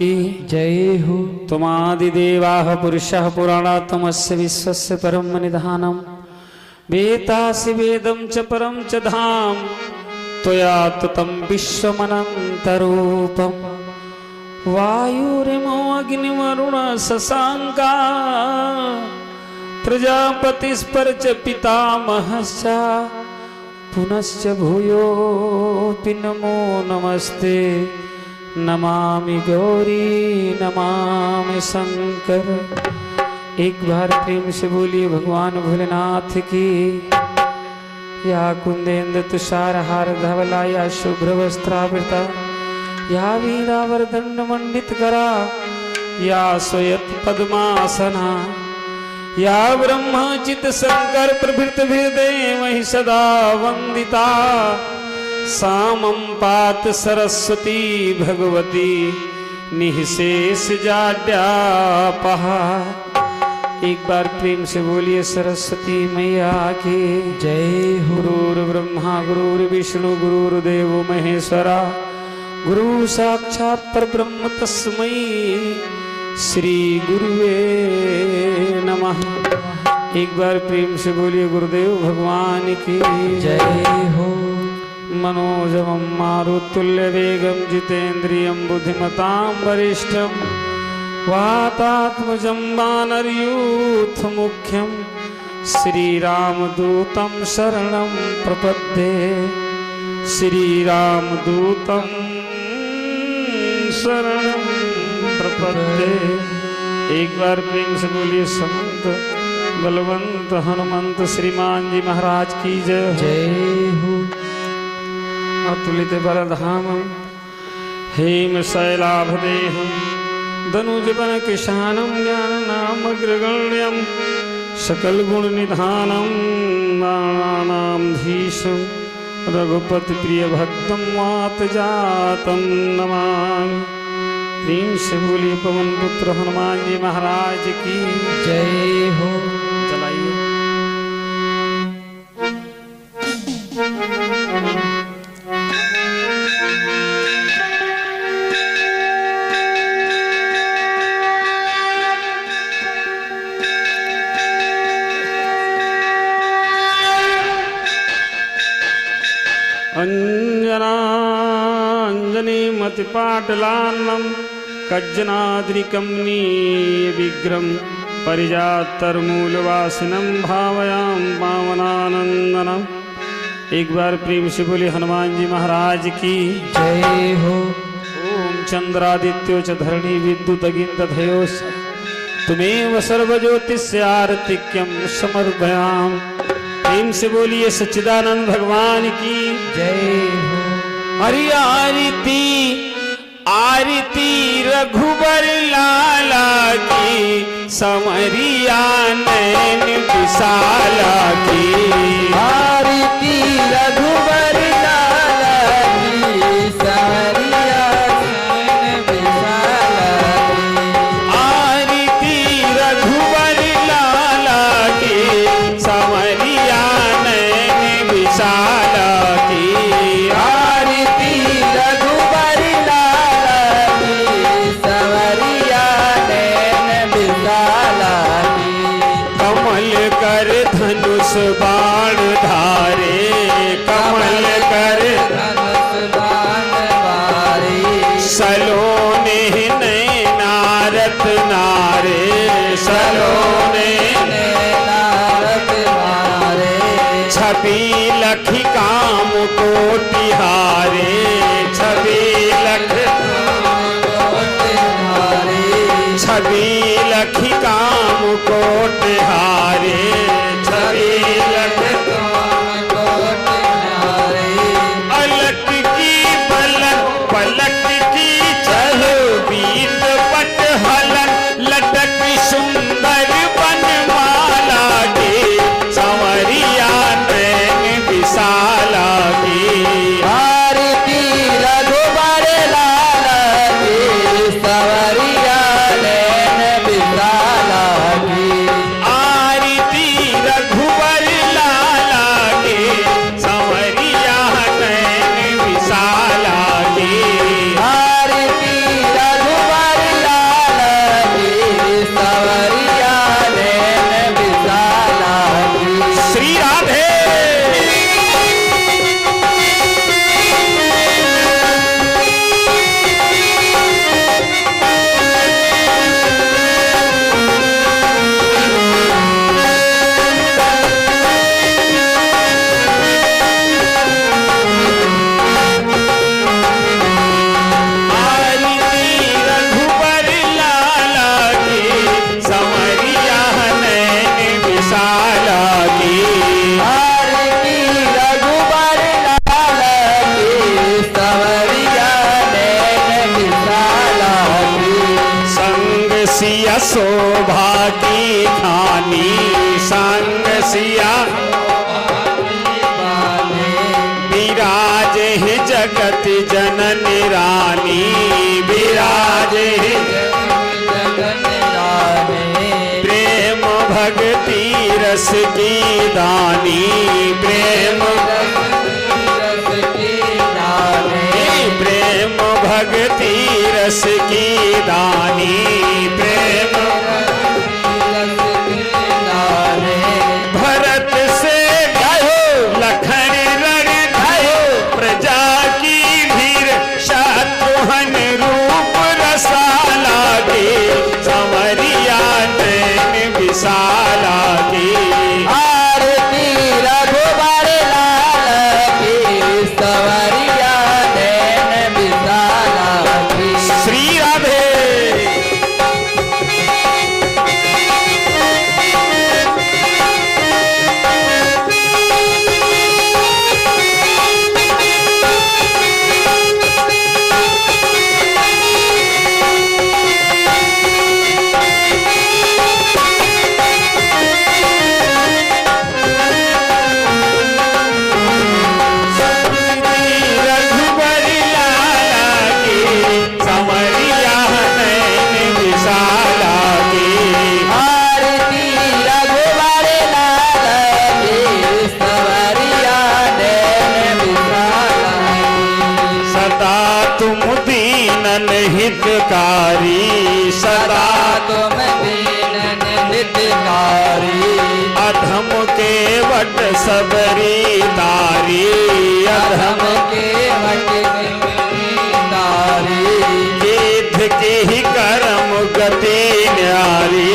जय हो। तुमादिदेवाः पुरुषः पुराणात्मस्य विश्वस्य परम निधानम् वेतासि वेदं च परं च धाम त्वया ततं विश्वमनन्तरूपम् वायुरिमो अग्निवरुणः शशाङ्का प्रजापतिस्पर्च पितामहश्च पुनश्च भूयोऽपि नमो नमस्ते नमामि गौरी नमामि शंकर। एक बार प्रेम से बोलिए भगवान भोलेनाथ की। या कुंदेन्द्र तुषार हार धवला या शुभ्र वस्त्रावृता या वीणावरदंड मंडित करा या स्वयत पद्मासना या ब्रह्मचित शंकर प्रभृत हृदय सदा वंदिता सामं पात सरस्वती भगवती निःशेष जाड्यापहा। एक बार प्रेम से बोलिए सरस्वती मैया की जय हो। गुरुर्ब्रह्मा गुरुर्विष्णु गुरुर्देवो महेश्वरा गुरु साक्षात् परब्रह्म तस्मै श्री गुरुवे नमः। एक बार प्रेम से बोलिए गुरुदेव भगवान की जय हो। मनोजवं मारुतुल्यवेगं जितेन्द्रियं बुद्धिमतां वरिष्ठं वातात्मजं वानरयूथमुख्यं श्रीरामदूतं शरणं प्रपद्ये श्रीरामदूतं शरणं प्रपद्ये। एक बार प्रेम से बोलिए संत बलवंत हनुमंत श्रीमान जी महाराज की जय जय हो। अतुलित बलधामं हेम शैलाभदेहं दनुजवन किशानं ज्ञाननामग्रगण्यं सकल गुण निधानं नानानां धीशं रघुपति प्रिय भक्तं वात जातं नमामि। प्रेम से बोलिए पवन पुत्र हनुमान जी महाराज की जय हो। चलाइए। अंजनांजनीमतिपाटलान्नं कज्जनाद्रिकमनीयविग्रहं परिजातर्मूलवासिनं भावयां पावनानन्दनम्। एक बार प्रेम से बोले हनुमान जी महाराज की जय हो। ओम चंद्रादित्यो च धरणी विद्युतगिन्तधयोश्च तुमेव सर्वज्योतिष्यार्तिक्यं समर्पयामि। प्रेम से बोलिए सच्चिदानंद भगवान की जय हो। हरि आरती आरती रघुबर लाला की समरिया नैन विशाला की आरती रघुबर लाला की समरिया नैन विशाला की आरती रघुबर लाला की समरिया नैन विशाला की आरती रघुबर लाला की समरिया नैन विशाला की कमल कर धनुष बाण धार सिया शोभा की खानी संग सिया विराज ही जगत जनन रानी विराज ही प्रेम भक्ति रस की दानी प्रेम प्रेम भक्ति रस की दानी प्रेम भरत से गायो लखन रण गायो प्रजा की भीर शत्रुघ्न रूप रसाला के संवरिया नैन विशाला के आरती रघुबर लाल की सवरिया नैन विशाला की। श्री राधे रघुबर लाला की संवरिया नैन विशाला की आरती रघुबर लाल की सवरिया नैन विशाला की। सदा तुम दीनन हितकारी सदा तुम दीनन हितकारी अधम के वट सबरी तारी अधम के वट तारी गीत की ही कर्म गति न्यारी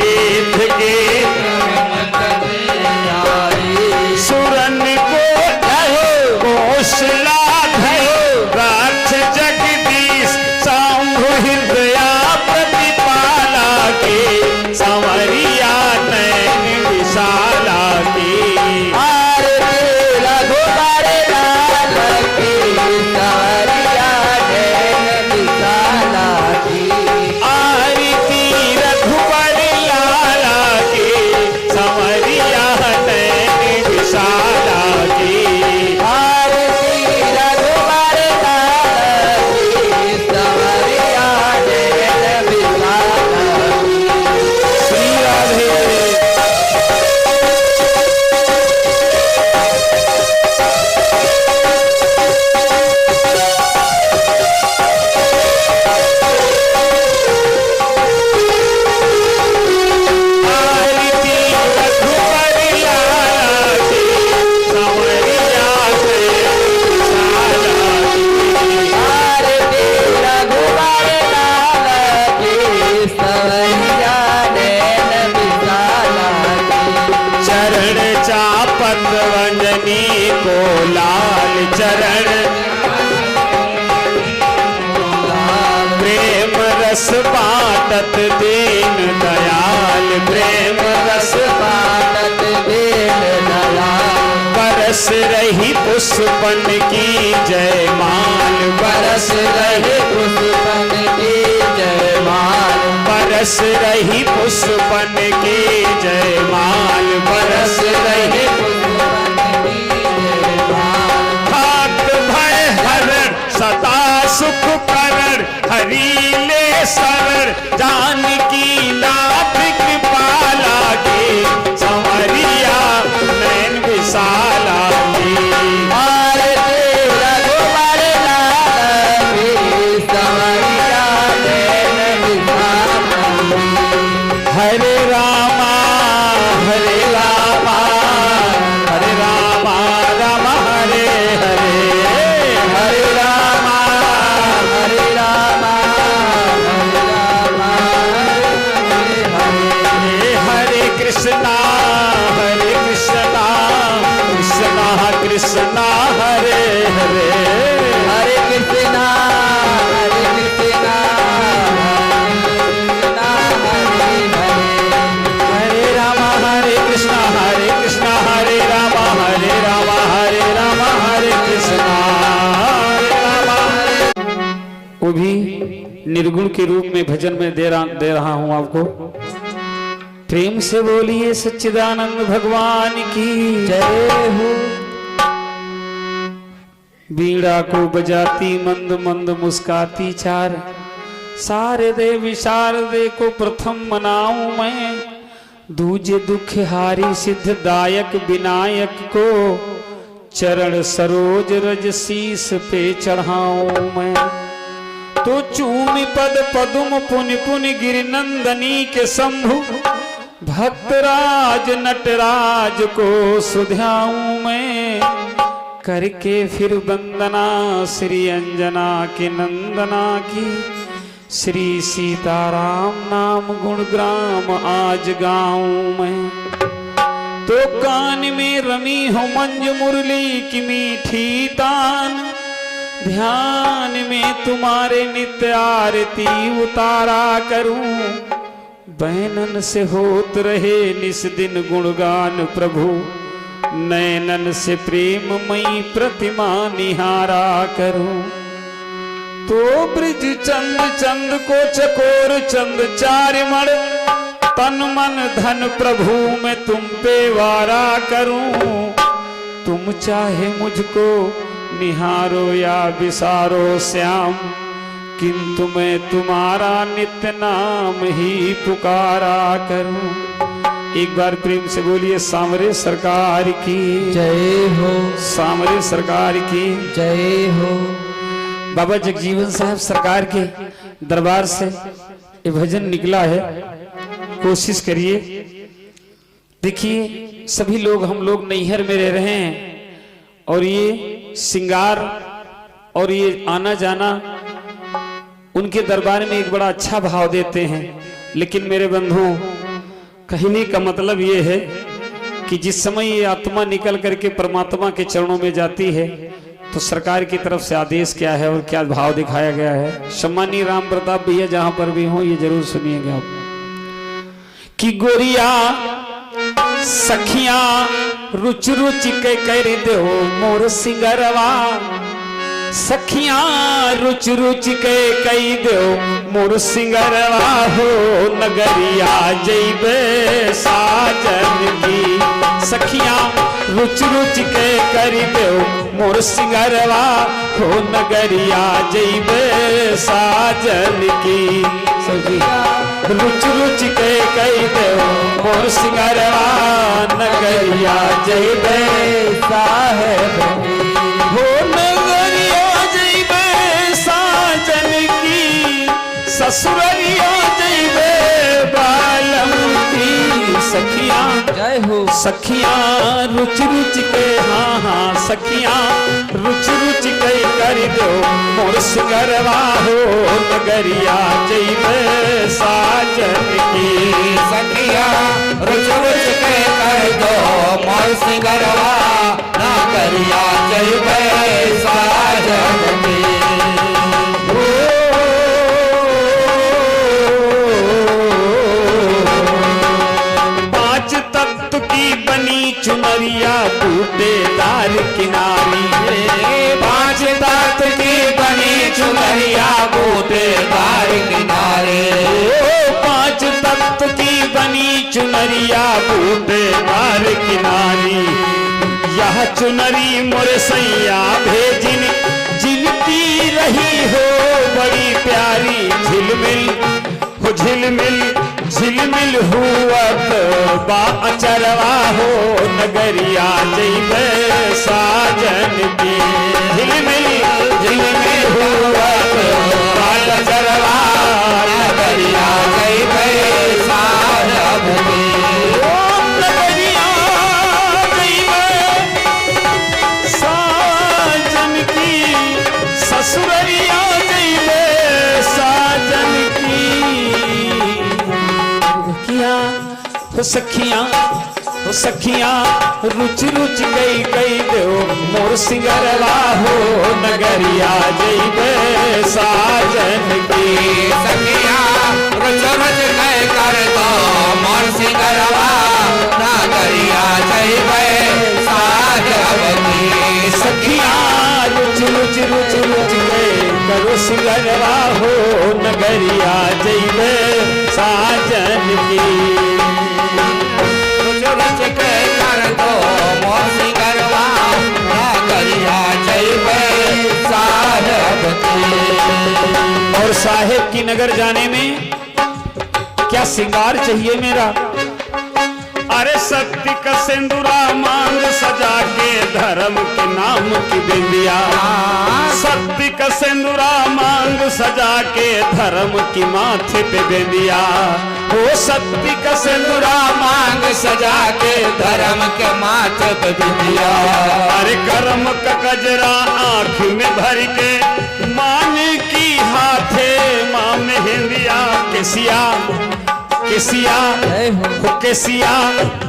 गीत के सुरन को धयो कौशला धयो राक्ष जगदीश शंभु हृदया प्रतिपाला के संवरिया नैन विशाला की आरती रघुबर लाल की सवरिया नैन विशाला की। आरती रघुबर लाला की संवरिया नैन विशाला की आरती रघुबर लाल की सवरिया नैन विशाला की। श्री राधे आरती रघुबर लाला की संवरिया नैन विशाला की आरती रघुबर लाल की सवरिया नैन विशाला की। चरण चापत वंदनी को लाल चरण प्रेम रस बाटत दीन दयाल प्रेम रस पाटत दीन दयाल बरस रही पुष्पन की जयमाल बरस रहे पुष्पन की जयमाल बरस रही पुष्पन की जयमाल बरस रही पुष्पन की जयमाल खाक भय हरण सदा सुख करण हरीले शरण जानकी नाथ कृपाला के संवरिया नैन विशाला की आरती रघुबर लाल की सवरिया नैन विशाला की। हरे रामा हरे रामा हरे रामा राम हरे हरे हरे रामा हरे रामा हरे रामा हरे हरे हरे कृष्णा कृष्णा कृष्णा हरे हरे हरे कृष्णा हरे कृष्णा हरे कृष्णा हरे हरे निर्गुण के रूप में भजन में दे रहा हूं आपको। प्रेम से बोलिए सच्चिदानंद भगवान की जय हो। बीड़ा को बजाती मंद मंद मुस्काती चार, सारे दे विशार दे को प्रथम मनाऊं मैं, दूजे दुख हारी सिद्धदायक विनायक को, चरण सरोज रज शीस पे चढ़ाऊं मैं। तो चूमि पद पदुम पुनि पुनि गिरिनंदनी के शंभु, भक्तराज नटराज को सुध्याऊं मैं, करके फिर वंदना श्री अंजना के नंदना की, श्री सीताराम नाम गुणग्राम आज गाऊं मैं। तो कान में रमी हो मंज मुरली की मीठी तान, ध्यान में तुम्हारे नित्य आरती उतारा करूं, बैनन से होत रहे निस दिन गुणगान प्रभु, नैनन से प्रेममयी प्रतिमा निहारा करूं। तो ब्रिज चंद चंद को चकोर चंद चार मण, तन मन धन प्रभु मैं तुम पे वारा करूं, तुम चाहे मुझको निहारो या विसारो श्याम, किंतु मैं तुम्हारा नित्य नाम ही पुकारा करूं। एक बार प्रेम से बोलिए सामरे सरकार की जय हो। सामरे सरकार की जय हो। बाबा जगजीवन साहब सरकार के दरबार से ये भजन निकला है, कोशिश करिए। देखिए सभी लोग हम लोग नैहर में रह रहे हैं और ये सिंगार और ये आना जाना उनके दरबार में एक बड़ा अच्छा भाव देते हैं। लेकिन मेरे बंधुओं, कहने का मतलब ये है कि जिस समय ये आत्मा निकल करके परमात्मा के चरणों में जाती है तो सरकार की तरफ से आदेश क्या है और क्या भाव दिखाया गया है। सम्मानीय राम प्रताप भैया जहां पर भी हो ये जरूर सुनिएगा आप। कि गोरिया सखिया रुच रुच के कर दो मोर सिंगरवा, सखिया रुच रुच के कई दो मोर सिंगरवा हो, नगरिया जैबे साजन की, सखिया रुच रुच के कर दो मोर सिंगरवा हो, नगरिया जैबे साजन की, सखिया रुच रुच के कई दो मोर सिंगरवा, नगरिया जैबे साहेब हो, नगरिया जैबे साजन की, ससुररिया जैबे बालम की, सखिया जय हो। सखिया रुच रुच के हाँ हाँ सखिया रुच रुच के कर दो मोर सिंगरवा हो, नगरिया जैबे साजन की, सखिया रुच रुच के कर दो मोर सिंगरवा, नगरिया जैबे साजन की। चुनरिया बूटेदार किनारी, पांच तख्त की बनी चुनरिया बूटेदार किनारे, पांच तख्त की बनी चुनरिया बूटेदार किनारी, यह चुनरी मोर सैया भेजिन जिनकी रही हो बड़ी प्यारी, झिलमिल हो झिलमिल झिलमिल हुआत बा अचरवा हो, नगरिया जैबे साजन की, झिलमिल झिलमिल हुआत बा अचरवा, नगरिया जैबे साजन की, नगरिया जैबे साजन की, ससुररिया जैबे साजन की, हो सखिया रुच रुच गई गई दो मोर सिंगरवा हो, नगरिया जैबे साजन की, सखिया रुच रुच के कर दो मोर सिंगरवा, नगरिया जैबे साजन की, सखिया रुच रुच रुच रुच के करो सिंगरवा हो, नगरिया जैबे साजन की। रुच रुच के कर दो मोर सिंगरवा नगरिया जैबे साहेब की। और साहेब की नगर जाने में क्या श्रृंगार चाहिए मेरा? अरे सत्य का सिंदूरा मांग सजा के धर्म के नाम की बिंदिया। सत्य का सिंदूरा मांग सजा के धर्म की माथे पे बिंदिया। ओ सत्य का सिंदूरा मांग सजा के धर्म के माथे पे बिंदिया। अरे कर्म का गजरा आँख में भर के मान की हाथे माँ में हिंदिया। केसिया केसिया हो केसिया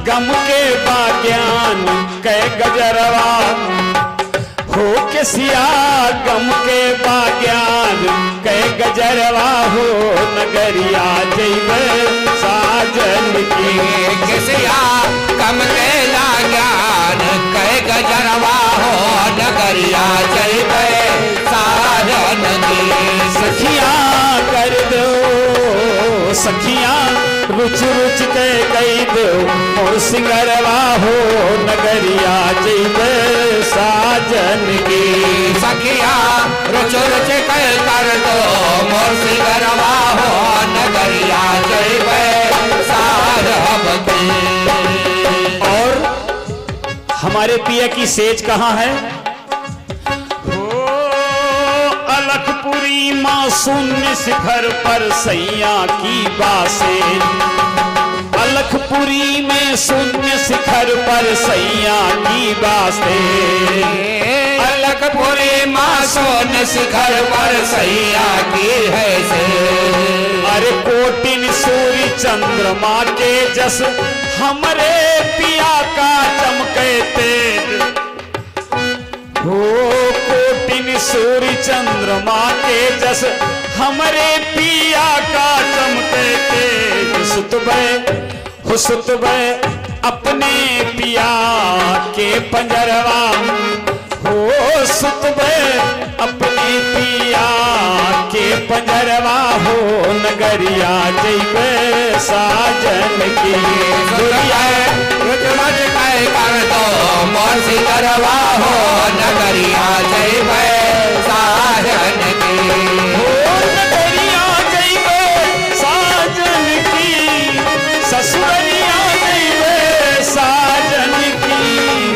गम के बाग्यान कै गजरवा। हो केसिया गम के बाग्यान कै गजरवा। हो नगरिया जैबे साजन की। केसिया गम के लाग्यान कै गजरवा। हो नगरिया जैबे साजन की। सखिया कर दो सखिया रुच रुच के कई दो मोर सिंगरवा। हो नगरिया जैबे साजन की। सखिया रुच रुच के कर दो मोर सिंगरवा। हो नगरिया जैबे साहेब की। और हमारे पिया की सेज कहाँ है? अलखपुरी माँ शून्य शिखर पर सैया की बासे। अलखपुरी में शून्य शिखर पर सैया की बासे। अलखपुरी माँ शून्य शिखर पर सैया की है से। अरे कोटिन सूर्य चंद्रमा के जस हमरे पिया का चमके तेज। हो कोटिन सूर्य चंद्रमा के जस हमरे पिया का चमके तेज। सुतबे अपने पिया के पंजरवा। हो सुतबे अपने पिया के पंजरवा। हो नगरिया जैबे साजन की। रुच कर दो मोर सिंगरवा। हो नगरिया जैबे साजन की। हो नगरिया जैबे साजन की। ससुरिया जैबे साजन की।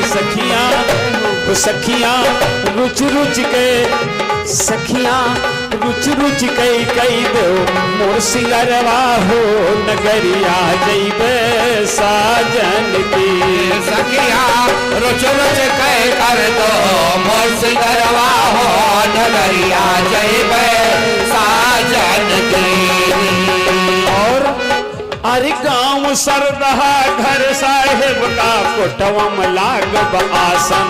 सखिया सखिया रुच रुच के सखिया रुच रुच कई दो मोर सिंगरवा। हो नगरिया जैबे साजन की। सखिया रुच रुच कर दो मोर सिंगरवा। हो नगरिया जैबे साजन की। और अरे गाँव सरदहा घर साहेब का कोटवम लागब आसन।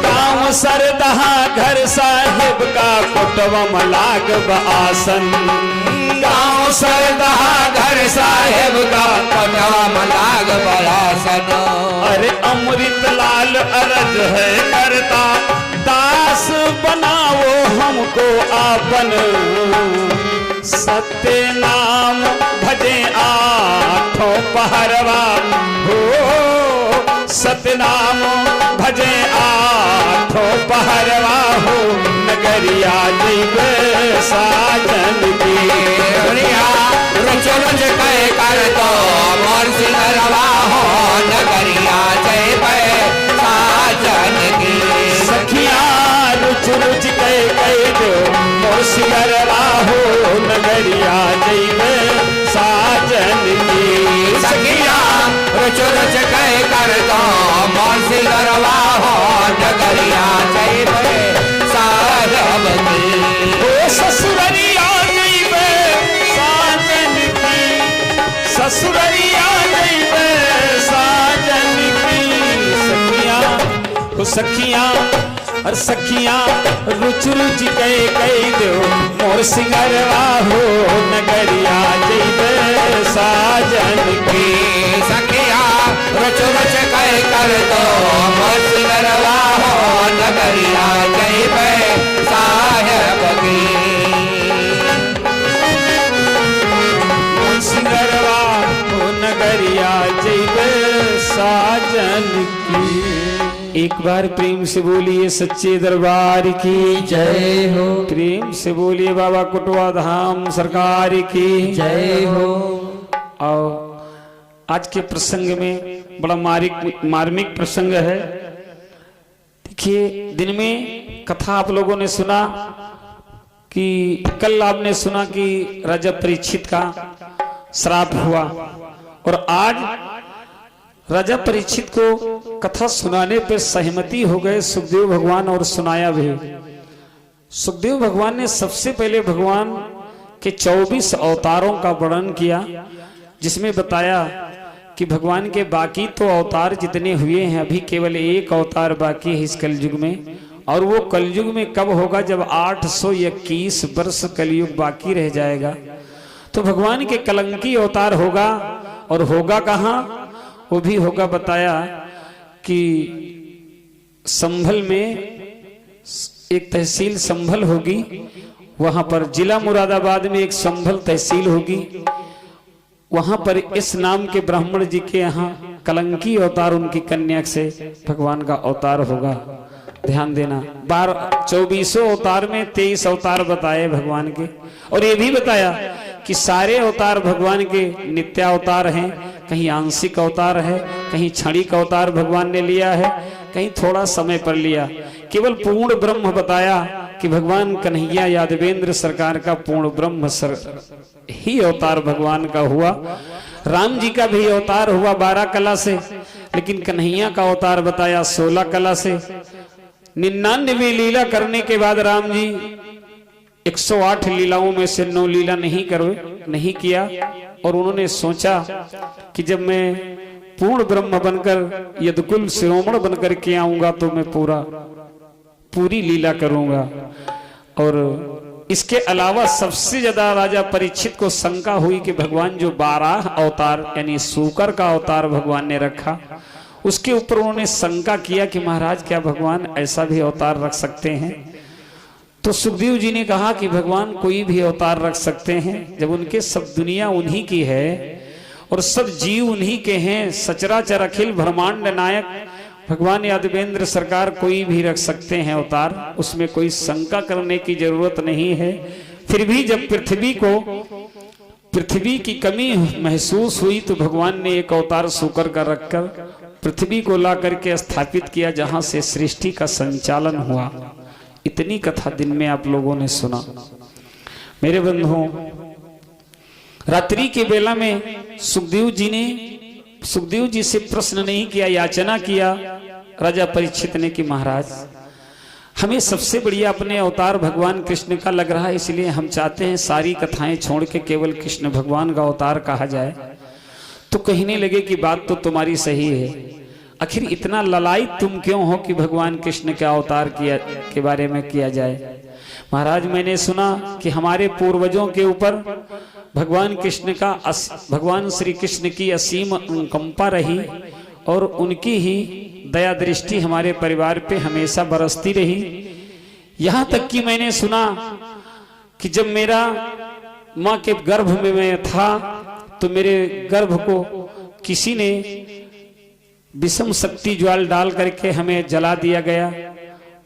गाँव सरदहा घर साहेब का कोटवम लागब आसन। गाँव सरदहा घर साहेब का कोटवम लागब आसन। अरे अमृत लाल अरज है करता दास बनाओ हमको आपन। सत्य नाम भजे आठों पहरवा। हो सत्य नाम भजे आठों पहरवा। हो नगरिया जैबे साजन की। रुच रुच कर दो मोर सिंगरवा। हो नगरिया जैबे साजन की। सखिया रुच रुच कई दो मोर सिंगरवा। हो नगरिया जैबे साजन की। सखिया रुच रुच कर दो मोर सिंगरवा। हो नगरिया जैबे साहेब की। ओ ससुरिया जैबे साजन की। ससुरिया जैबे साजन की। सखिया सखिया और सखिया रुच रुच कई दो मोर सिंगरवा। हो नगरिया जैबे साजन की। सखिया रुच रुच कर दो मोर सिंगरवा। हो नगरिया जैबे साहेब की। एक बार प्रेम से बोलिए सच्चे दरबार की जय हो। प्रेम से बोलिए बाबा कुटवा धाम सरकार की जय हो। और आज के प्रसंग में बड़ा मार्मिक प्रसंग है। देखिए, दिन में कथा आप लोगों ने सुना कि कल आपने सुना कि राजा परीक्षित का श्राप हुआ, और आज राजा परीक्षित को कथा सुनाने पर सहमति हो गए सुखदेव भगवान, और सुनाया भी। सुखदेव भगवान ने सबसे पहले भगवान के 24 अवतारों का वर्णन किया, जिसमें बताया कि भगवान के बाकी तो अवतार जितने हुए हैं, अभी केवल एक अवतार बाकी है इस कलयुग में, और वो कलयुग में कब होगा? जब 821 वर्ष कलयुग बाकी रह जाएगा, तो भगवान के कलंकी अवतार होगा। और होगा कहाँ? वो भी होगा बताया कि संभल में एक तहसील संभल होगी, वहां पर जिला मुरादाबाद में एक संभल तहसील होगी, वहां पर इस नाम के ब्राह्मण जी के यहाँ कलंकी अवतार उनकी कन्या से भगवान का अवतार होगा। ध्यान देना, 24 अवतार में 23 अवतार बताए भगवान के, और ये भी बताया कि सारे अवतार भगवान के नित्यावतार हैं, कहीं आंशिक अवतार है, कहीं क्षणिक अवतार भगवान ने लिया है, कहीं थोड़ा समय पर लिया। केवल पूर्ण ब्रह्म बताया कि भगवान कन्हैया यादवेंद्र सरकार का पूर्ण ब्रह्म ही अवतार भगवान का हुआ। राम जी का भी अवतार हुआ 12 कला से, लेकिन कन्हैया का अवतार बताया 16 कला से। 99 लीला करने के बाद राम जी 108 लीलाओं में से 9 लीला नहीं किया, और उन्होंने सोचा कि जब मैं पूर्ण ब्रह्म बनकर यदुकुल शिरोमण बनकर के आऊंगा तो मैं पूरी लीला करूंगा। और इसके अलावा सबसे ज्यादा राजा परीक्षित को शंका हुई कि भगवान जो 12 अवतार यानी सूकर का अवतार भगवान ने रखा, उसके ऊपर उन्होंने शंका किया कि महाराज क्या भगवान ऐसा भी अवतार रख सकते हैं? तो सुखदेव जी ने कहा कि भगवान कोई भी अवतार रख सकते हैं, जब उनके सब दुनिया उन्हीं की है और सब जीव उन्हीं के हैं, सचराचर अखिल ब्रह्मांड नायक भगवान यादवेंद्र सरकार कोई भी रख सकते हैं अवतार, उसमें कोई शंका करने की जरूरत नहीं है। फिर भी जब पृथ्वी की कमी महसूस हुई तो भगवान ने एक अवतार सूकर का रखकर पृथ्वी को ला करके स्थापित किया, जहां से सृष्टि का संचालन हुआ। इतनी कथा दिन में आप लोगों ने सुना। मेरे बंधुओं, रात्रि के बेला में सुखदेव जी से प्रश्न नहीं किया, याचना किया राजा परीक्षित ने कि महाराज हमें सबसे बढ़िया अपने अवतार भगवान कृष्ण का लग रहा है, इसलिए हम चाहते हैं सारी कथाएं छोड़ के केवल कृष्ण भगवान का अवतार कहा जाए। तो कहने लगे कि बात तो तुम्हारी सही है, आखिर इतना ललायत तुम क्यों हो कि भगवान कृष्ण के अवतार के बारे में किया जाए? महाराज मैंने सुना कि हमारे पूर्वजों के ऊपर भगवान श्री कृष्ण की असीम अनुकंपा रही, और उनकी ही दया दृष्टि हमारे परिवार पे हमेशा बरसती रही। यहाँ तक कि मैंने सुना कि जब मेरा माँ के गर्भ में मैं था तो मेरे गर्भ को किसी ने विषम शक्ति ज्वाल डाल करके हमें जला दिया गया,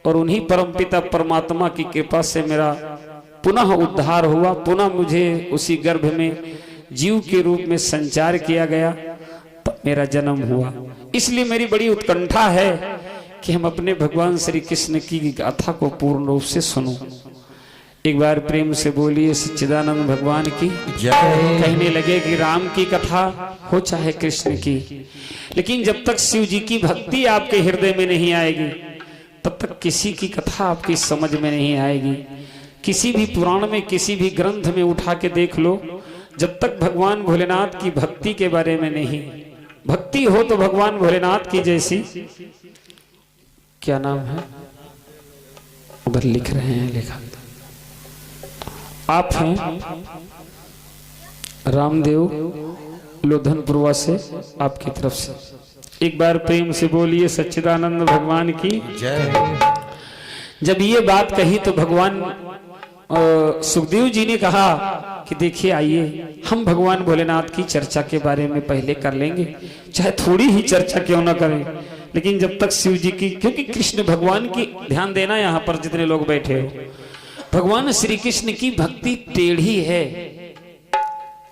और उन्हीं परमपिता परमात्मा की कृपा से मेरा पुनः उद्धार हुआ, पुनः मुझे उसी गर्भ में जीव के रूप में संचार किया गया, तब मेरा जन्म हुआ। इसलिए मेरी बड़ी उत्कंठा है कि हम अपने भगवान श्री कृष्ण की गाथा को पूर्ण रूप से सुनो। एक बार प्रेम से बोलिए सच्चिदानंद भगवान की जय। कहने लगे कि राम की कथा हो चाहे कृष्ण की, लेकिन जब तक शिव जी की भक्ति आपके हृदय में नहीं आएगी तब तक किसी की कथा आपकी समझ में नहीं आएगी। किसी भी पुराण में, किसी भी ग्रंथ में उठा के देख लो, जब तक भगवान भोलेनाथ की भक्ति के बारे में नहीं, भक्ति हो तो भगवान भोलेनाथ की जैसी, क्या नाम है उधर लिख रहे हैं, लिखा आप हैं रामदेव लोधनपुरवा से, आपकी तरफ से एक बार प्रेम से बोलिए सच्चिदानंद भगवान की जय। जब ये बात कही तो भगवान सुखदेव जी ने कहा कि देखिए आइए हम भगवान भोलेनाथ की चर्चा के बारे में पहले कर लेंगे, चाहे थोड़ी ही चर्चा क्यों ना करें, लेकिन जब तक शिव जी की, क्योंकि कृष्ण भगवान की, ध्यान देना यहाँ पर जितने लोग बैठे हो, भगवान श्री कृष्ण की भक्ति टेढ़ी है।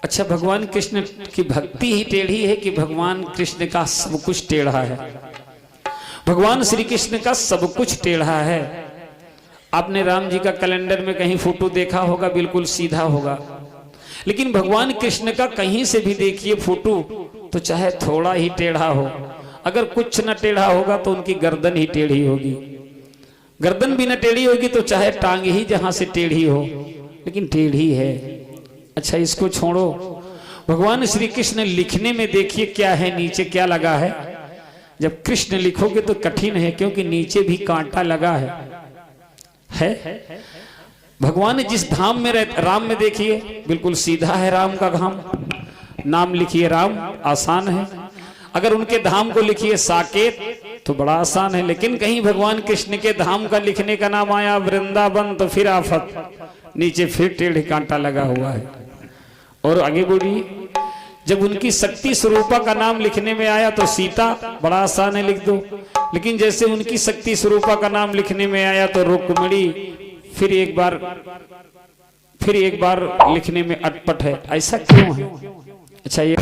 अच्छा, भगवान कृष्ण की भक्ति ही टेढ़ी है कि भगवान कृष्ण का सब कुछ टेढ़ा है? भगवान श्री कृष्ण का सब कुछ टेढ़ा है। आपने राम जी का कैलेंडर में कहीं फोटो देखा होगा, बिल्कुल सीधा होगा, लेकिन भगवान कृष्ण का कहीं से भी देखिए फोटो तो चाहे थोड़ा ही टेढ़ा हो, अगर कुछ न टेढ़ा होगा तो उनकी गर्दन ही टेढ़ी होगी, गर्दन भी न टेढ़ी होगी तो चाहे टांग ही जहां से टेढ़ी हो, लेकिन टेढ़ी है। अच्छा, इसको छोड़ो, भगवान श्री कृष्ण लिखने में देखिए क्या है, नीचे क्या लगा है। जब कृष्ण लिखोगे तो कठिन है, क्योंकि नीचे भी कांटा लगा है। भगवान जिस धाम में रहते, राम में देखिए बिल्कुल सीधा है राम का धाम, नाम लिखिए राम, आसान है। अगर उनके धाम को लिखिए साकेत तो बड़ा आसान है, लेकिन कहीं भगवान कृष्ण के धाम का लिखने का नाम आया वृंदावन तो फिर आफत, नीचे फिर टेढ़े कांटा लगा हुआ है। और आगे बढ़िए, जब उनकी शक्ति स्वरूपा का नाम लिखने में आया तो सीता, बड़ा आसान है, लिख दो। लेकिन जैसे उनकी शक्ति स्वरूपा का नाम लिखने में आया तो रुक्मिणी, फिर एक बार लिखने में अटपट है। ऐसा क्यों है? अच्छा, ये